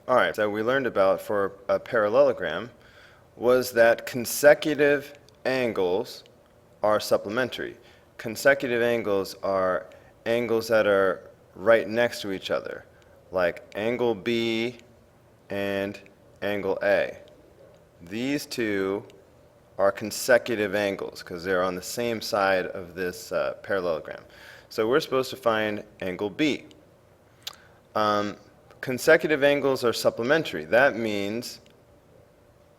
Alright, so we learned about for a parallelogram was that consecutive angles are supplementary. Consecutive angles are angles that are right next to each other, like angle B and angle A. These two are consecutive angles because they're on the same side of this parallelogram. So we're supposed to find angle B. Consecutive angles are supplementary. That means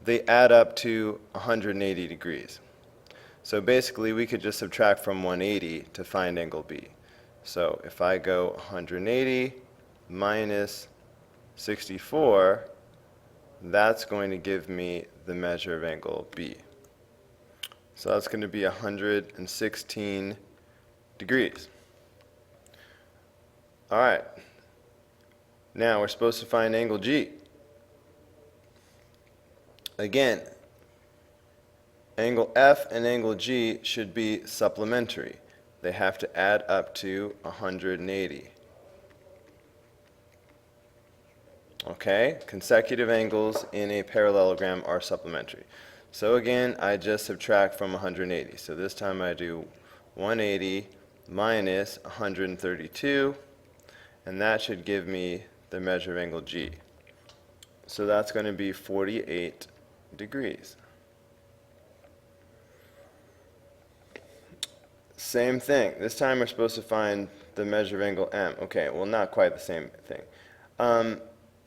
they add up to 180 degrees. So basically we could just subtract from 180 to find angle B. So if I go 180 minus 64, that's going to give me the measure of angle B. So that's going to be 116 degrees. All right. Now we're supposed to find angle G. Again, angle F and angle G should be supplementary. They have to add up to 180. Okay, consecutive angles in a parallelogram are supplementary. So again, I just subtract from 180. So this time I do 180 minus 132, and that should give me the measure of angle G. So that's going to be 48 degrees. Same thing. This time we're supposed to find the measure of angle M. Okay, well, not quite the same thing.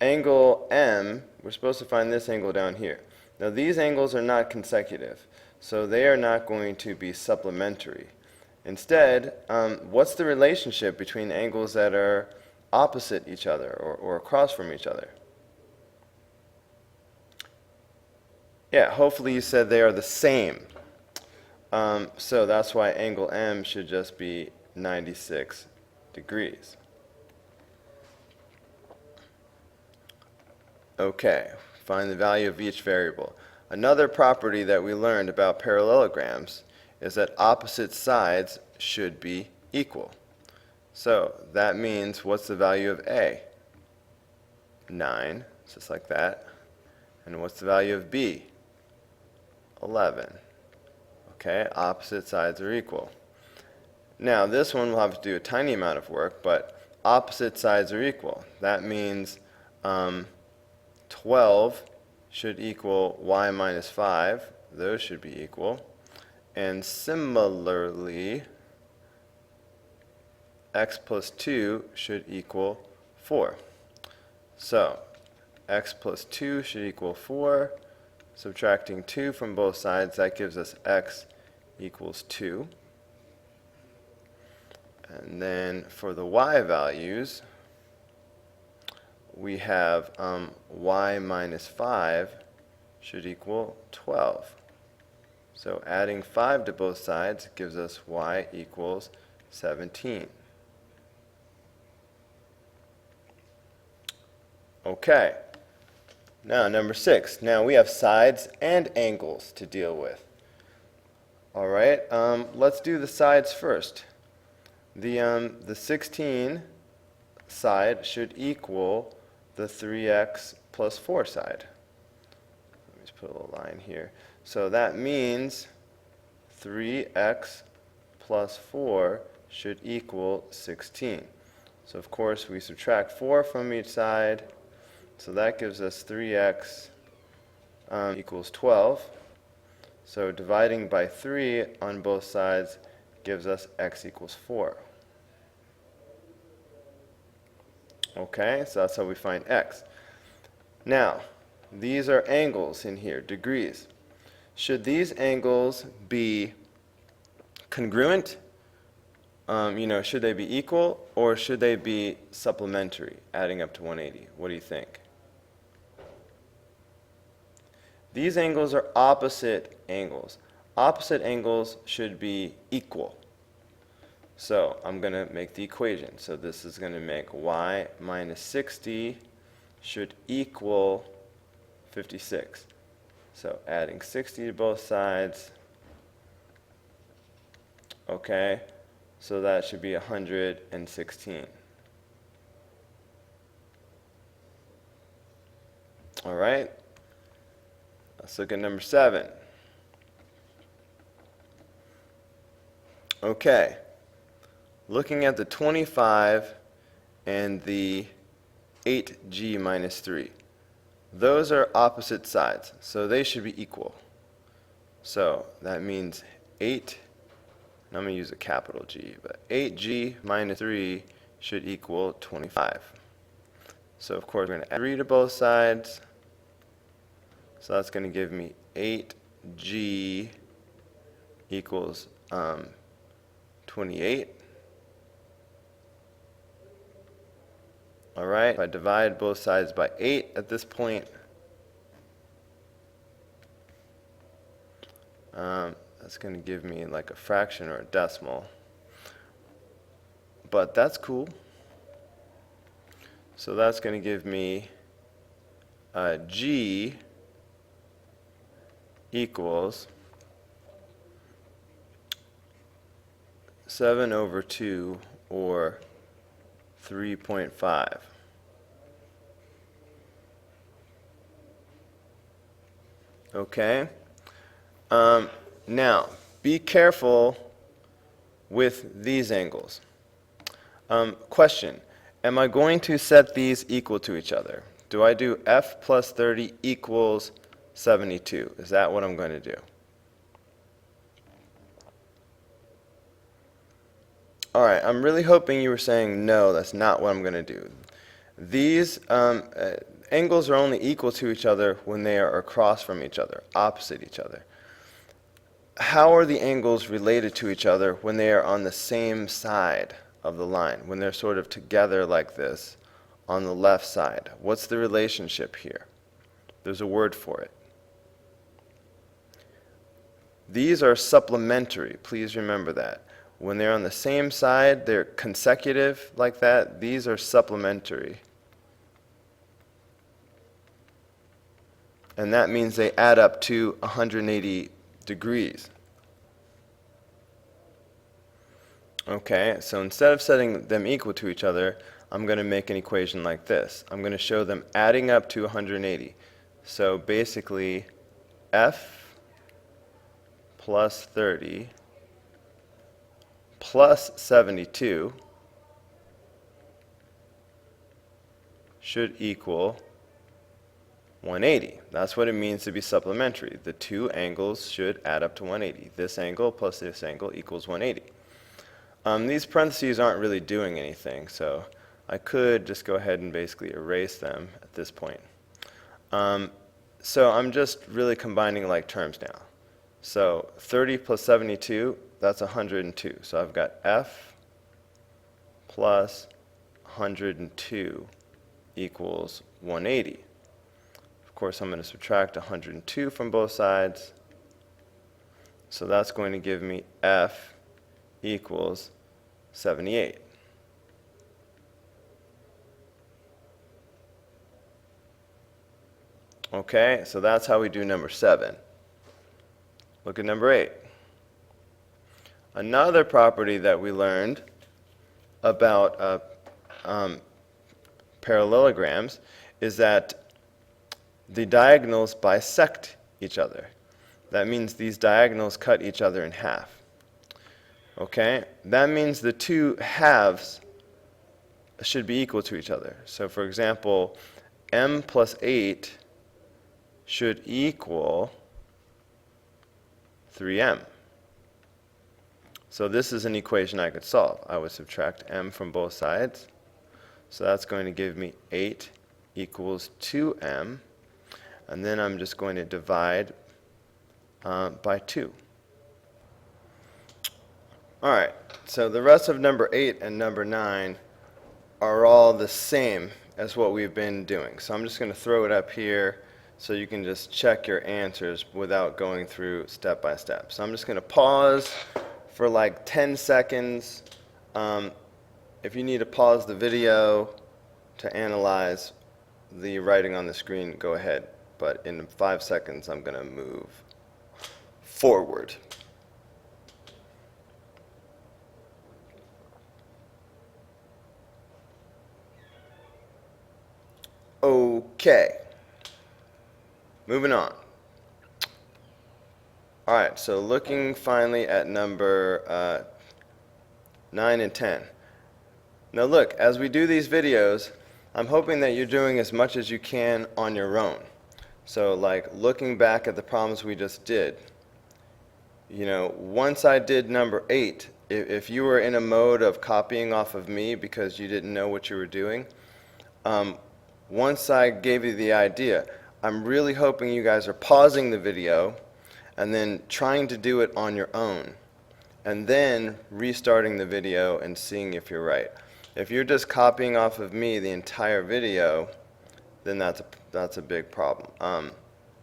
Angle M, we're supposed to find this angle down here. Now these angles are not consecutive, so they are not going to be supplementary. Instead, what's the relationship between angles that are opposite each other or across from each other? Yeah, hopefully you said they are the same. So that's why angle M should just be 96 degrees. Okay, find the value of each variable. Another property that we learned about parallelograms is that opposite sides should be equal. So that means what's the value of A? 9, just like that. And what's the value of B? 11. Okay, opposite sides are equal. Now this one will have to do a tiny amount of work, but opposite sides are equal. That means 12 should equal y minus 5. Those should be equal. And similarly, x plus 2 should equal 4. So x plus 2 should equal 4. Subtracting 2 from both sides, that gives us x equals 2. And then for the y values, we have y minus 5 should equal 12. So adding 5 to both sides gives us y equals 17. Okay. Now number 6. Now we have sides and angles to deal with. All right. Let's do the sides first. The 16 side should equal the 3x plus 4 side. Let me just put a little line here. So that means 3x plus 4 should equal 16. So of course we subtract 4 from each side. So that gives us 3x equals 12. So dividing by 3 on both sides gives us x equals 4. Okay, so that's how we find x. Now, these are angles in here, degrees. Should these angles be congruent? Should they be equal, or should they be supplementary, adding up to 180? What do you think? These angles are opposite angles. Opposite angles should be equal. So I'm going to make the equation. So this is going to make y minus 60 should equal 56. So adding 60 to both sides. Okay, so that should be 116. All right, let's look at number 7. Okay, looking at the 25 and the 8g minus 3. Those are opposite sides, so they should be equal. So that means 8, and I'm going to use a capital G, but 8g minus 3 should equal 25. So of course we're going to add 3 to both sides. So that's going to give me 8g equals 28. All right, if I divide both sides by 8 at this point, that's going to give me like a fraction or a decimal. But that's cool. So that's going to give me g equals 7 over 2, or 3.5. Okay. Now, be careful with these angles. Question, am I going to set these equal to each other? Do I do f plus 30 equals 72? Is that what I'm going to do? All right, I'm really hoping you were saying no, that's not what I'm going to do. These angles are only equal to each other when they are across from each other, opposite each other. How are the angles related to each other when they are on the same side of the line, when they're sort of together like this on the left side? What's the relationship here? There's a word for it. These are supplementary. Please remember that. When they're on the same side, they're consecutive like that. These are supplementary. And that means they add up to 180 degrees. Okay, so instead of setting them equal to each other, I'm going to make an equation like this. I'm going to show them adding up to 180. So basically, f plus 30 plus 72 should equal 180. That's what it means to be supplementary. The two angles should add up to 180. This angle plus this angle equals 180. These parentheses aren't really doing anything, so I could just go ahead and basically erase them at this point. So I'm just really combining like terms now. So 30 plus 72, that's 102. So I've got f plus 102 equals 180. Of course, I'm going to subtract 102 from both sides. So that's going to give me f equals 78. Okay, so that's how we do number 7. Look at number 8. Another property that we learned about parallelograms is that the diagonals bisect each other. That means these diagonals cut each other in half. Okay? That means the two halves should be equal to each other. So for example, m plus 8 should equal 3m. So this is an equation I could solve. I would subtract m from both sides. So that's going to give me 8 equals 2m. And then I'm just going to divide by 2. All right, so the rest of number 8 and number 9 are all the same as what we've been doing. So I'm just going to throw it up here so you can just check your answers without going through step by step. So I'm just going to pause for like 10 seconds. If you need to pause the video to analyze the writing on the screen, go ahead. But in 5 seconds, I'm going to move forward. Okay. moving on. Alright, so looking finally at number 9 and 10. Now look, as we do these videos, I'm hoping that you're doing as much as you can on your own. So like looking back at the problems we just did, you know, once I did number 8, if you were in a mode of copying off of me because you didn't know what you were doing, once I gave you the idea, I'm really hoping you guys are pausing the video and then trying to do it on your own, and then restarting the video and seeing if you're right. If you're just copying off of me the entire video, then that's a big problem.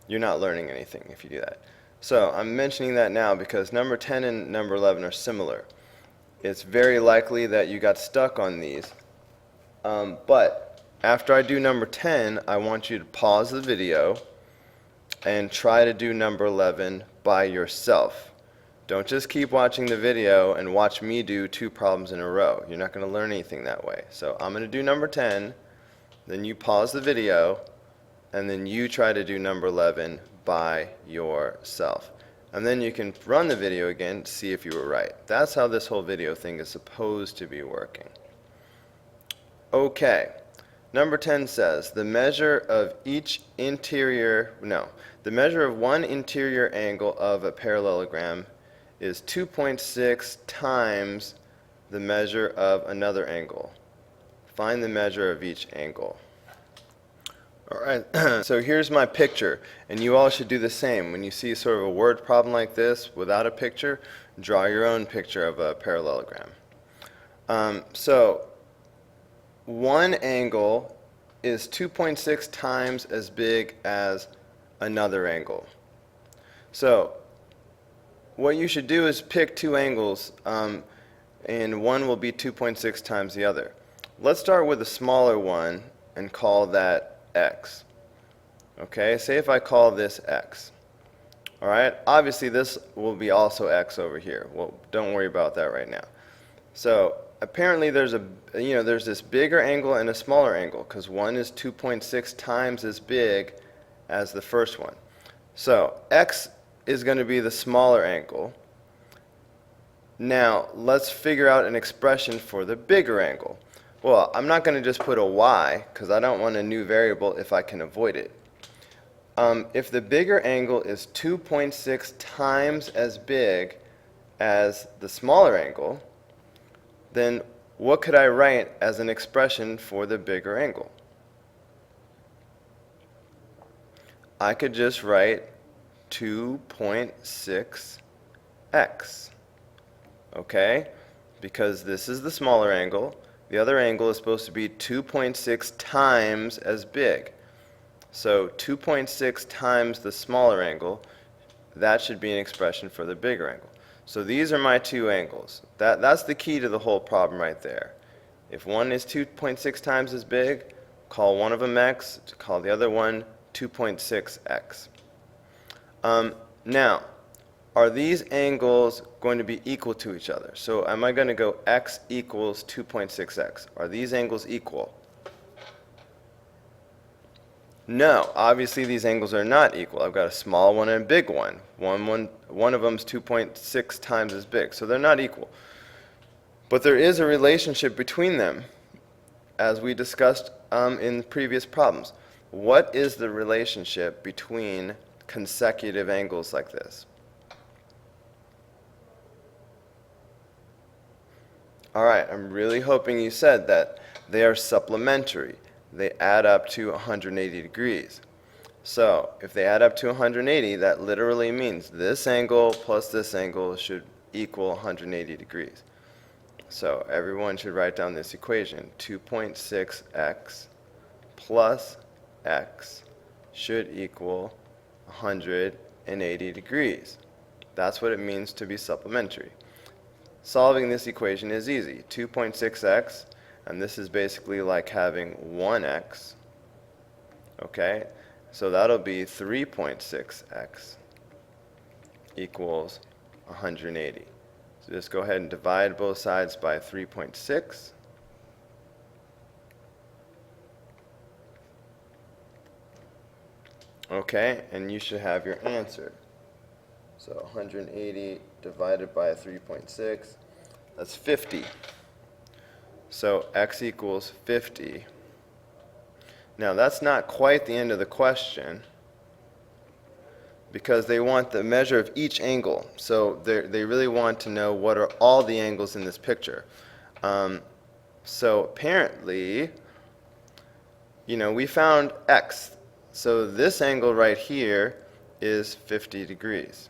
You're not learning anything if you do that. So I'm mentioning that now because number 10 and number 11 are similar. It's very likely that you got stuck on these. But after I do number 10, I want you to pause the video and try to do number 11 by yourself. Don't just keep watching the video and watch me do 2 problems in a row. You're not going to learn anything that way. So I'm going to do number 10, then you pause the video, and then you try to do number 11 by yourself. And then you can run the video again to see if you were right. That's how this whole video thing is supposed to be working. Okay. Number 10 says the measure of the measure of one interior angle of a parallelogram is 2.6 times the measure of another angle. Find the measure of each angle. Alright, so here's my picture, and you all should do the same. When you see sort of a word problem like this without a picture, draw your own picture of a parallelogram. So one angle is 2.6 times as big as another angle. So what you should do is pick 2 angles, and one will be 2.6 times the other. Let's start with a smaller one and call that x. Okay, say if I call this x. Alright, obviously this will be also x over here. Well, don't worry about that right now. So apparently there's this bigger angle and a smaller angle because one is 2.6 times as big as the first one. So x is going to be the smaller angle. Now let's figure out an expression for the bigger angle. Well, I'm not going to just put a y because I don't want a new variable if I can avoid it. If the bigger angle is 2.6 times as big as the smaller angle, then what could I write as an expression for the bigger angle? I could just write 2.6x. Okay? Because this is the smaller angle. The other angle is supposed to be 2.6 times as big. So 2.6 times the smaller angle, that should be an expression for the bigger angle. So these are my 2 angles. That's the key to the whole problem right there. If one is 2.6 times as big, call one of them x, call the other one 2.6x. Now, are these angles going to be equal to each other? So am I going to go x equals 2.6x? Are these angles equal? No, obviously these angles are not equal. I've got a small one and a big one. One of them is 2.6 times as big, so they're not equal. But there is a relationship between them, as we discussed in previous problems. What is the relationship between consecutive angles like this? Alright, I'm really hoping you said that they are supplementary. They add up to 180 degrees. So, if they add up to 180, that literally means this angle plus this angle should equal 180 degrees. So, everyone should write down this equation. 2.6x plus x should equal 180 degrees. That's what it means to be supplementary. Solving this equation is easy. 2.6x, and this is basically like having 1x. Okay, so that'll be 3.6x equals 180. So just go ahead and divide both sides by 3.6. Okay, and you should have your answer. So 180 divided by 3.6, that's 50. So x equals 50. Now that's not quite the end of the question, because they want the measure of each angle. So they really want to know what are all the angles in this picture. So apparently, we found x. So this angle right here is 50 degrees.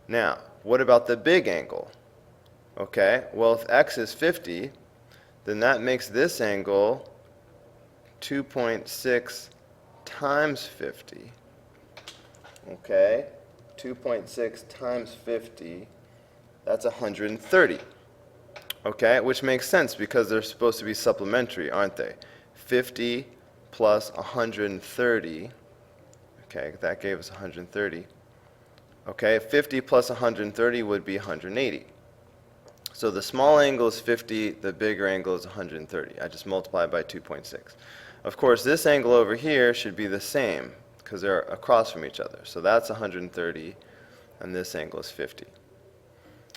Now, what about the big angle? Okay, well, if x is 50, then that makes this angle 2.6 times 50. Okay, 2.6 times 50, that's 130. Okay, which makes sense because they're supposed to be supplementary, aren't they? 50 plus 130, okay, that gave us 130. Okay, 50 plus 130 would be 180. So the small angle is 50, the bigger angle is 130. I just multiplied by 2.6. Of course, this angle over here should be the same because they're across from each other. So that's 130, and this angle is 50.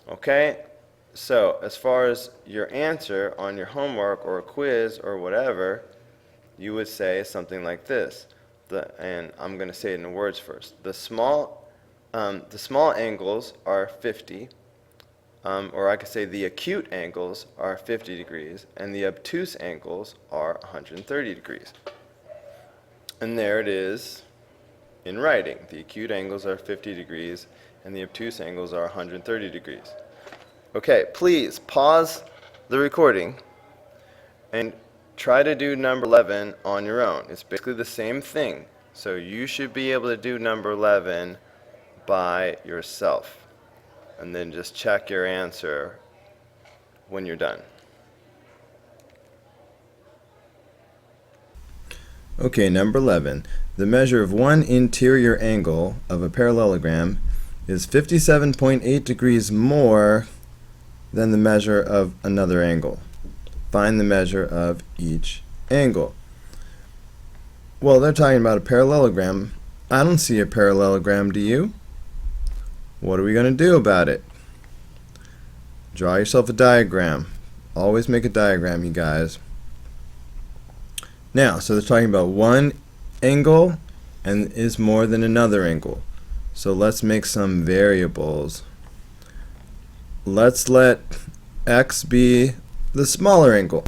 Okay, so as far as your answer on your homework or a quiz or whatever, you would say something like this. And I'm going to say it in the words first. The small angles are 50, or I could say the acute angles are 50 degrees, and the obtuse angles are 130 degrees. And there it is in writing. The acute angles are 50 degrees, and the obtuse angles are 130 degrees. Okay, please pause the recording and try to do number 11 on your own. It's basically the same thing. So you should be able to do number 11 by yourself. And then just check your answer when you're done. Okay, number 11. The measure of one interior angle of a parallelogram is 57.8 degrees more than the measure of another angle. Find the measure of each angle. Well, they're talking about a parallelogram. I don't see a parallelogram, do you? What are we going to do about it? Draw yourself a diagram. Always make a diagram, you guys. Now, so they're talking about one angle and is more than another angle. So let's make some variables. Let's let x be the smaller angle.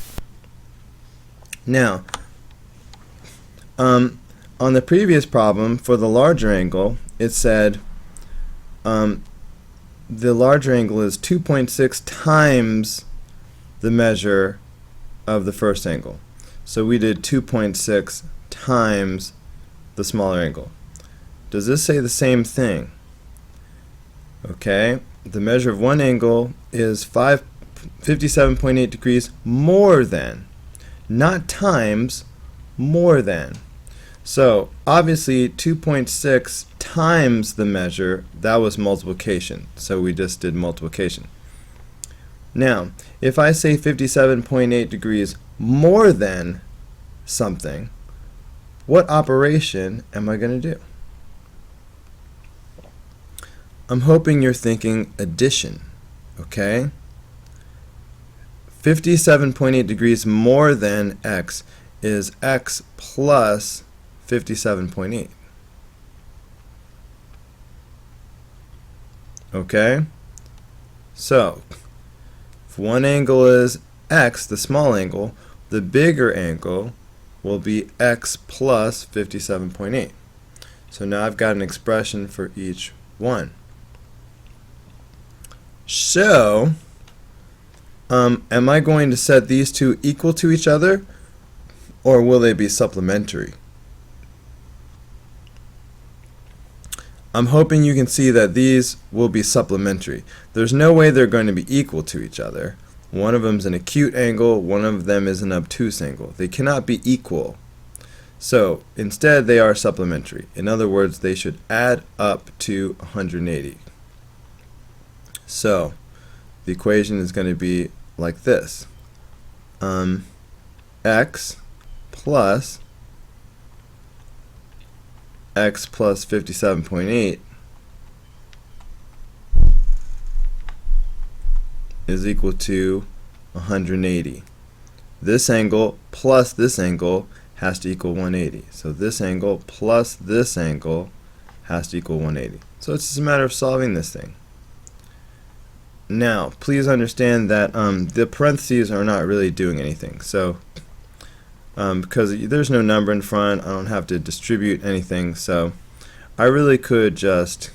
Now, on the previous problem for the larger angle, it said the larger angle is 2.6 times the measure of the first angle. So we did 2.6 times the smaller angle. Does this say the same thing? Okay, the measure of one angle is 57.8 degrees more than, not times, more than. So obviously 2.6 times the measure, that was multiplication. So we just did multiplication. Now, if I say 57.8 degrees more than something, what operation am I going to do? I'm hoping you're thinking addition, okay? 57.8 degrees more than x is x plus 57.8. Okay? So, if one angle is x, the small angle, the bigger angle will be x plus 57.8. So now I've got an expression for each one. So, am I going to set these two equal to each other, or will they be supplementary? I'm hoping you can see that these will be supplementary. There's no way they're going to be equal to each other. One of them is an acute angle, one of them is an obtuse angle. They cannot be equal. So instead they are supplementary. In other words, they should add up to 180. So the equation is going to be like this. X plus x plus 57.8 is equal to 180. This angle plus this angle has to equal 180. So this angle plus this angle has to equal 180. So it's just a matter of solving this thing. Now, please understand that the parentheses are not really doing anything. So, because there's no number in front, I don't have to distribute anything. So, I really could just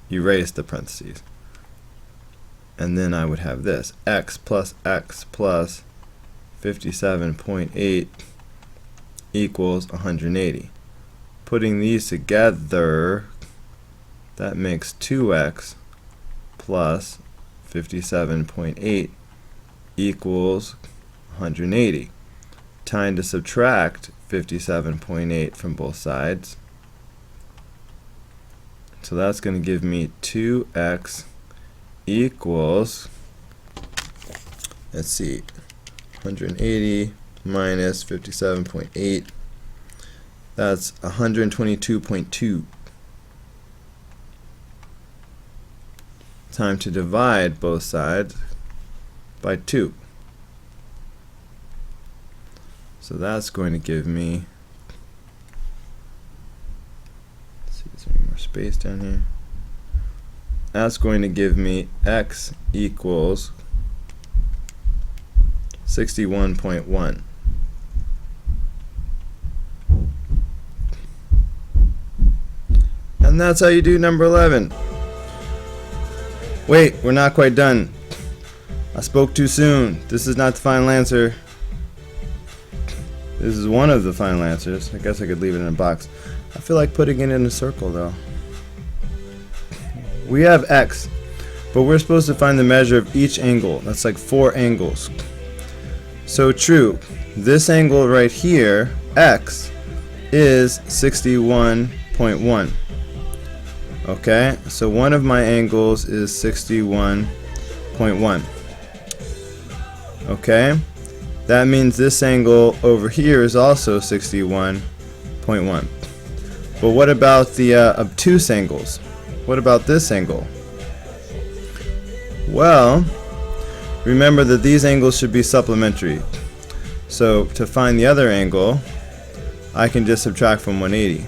erase the parentheses. And then I would have this, x plus 57.8 equals 180. Putting these together, that makes 2x plus 57.8 equals 180. Time to subtract 57.8 from both sides. So that's going to give me 2x equals, let's see, 180 minus 57.8, that's 122.2. Time to divide both sides by 2. So that's going to give me, let's see, is there any more space down here? That's going to give me x equals 61.1. And that's how you do number 11. Wait, we're not quite done. I spoke too soon. This is not the final answer. This is one of the final answers. I guess I could leave it in a box. I feel like putting it in a circle though. We have x, but we're supposed to find the measure of each angle. That's like 4 angles. So true, this angle right here, x, is 61.1. Okay, so one of my angles is 61.1. Okay, that means this angle over here is also 61.1. But what about the obtuse angles? What about this angle? Well, remember that these angles should be supplementary. So to find the other angle, I can just subtract from 180.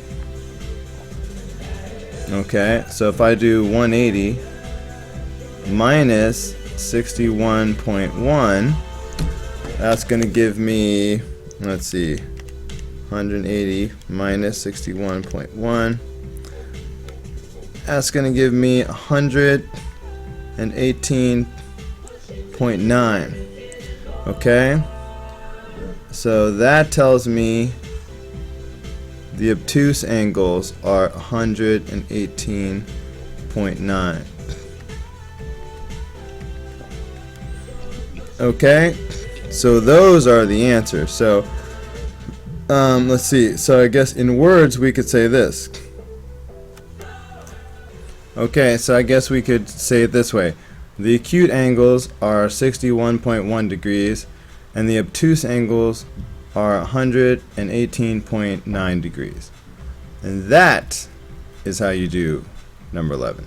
Okay, so if I do 180 minus 61.1, that's going to give me, let's see, 180 minus 61.1. That's going to give me 118.9. Okay? So that tells me the obtuse angles are 118.9. Okay? So those are the answers. So let's see. So I guess in words we could say this. Okay, so I guess we could say it this way. The acute angles are 61.1 degrees and the obtuse angles are 118.9 degrees. And that is how you do number 11.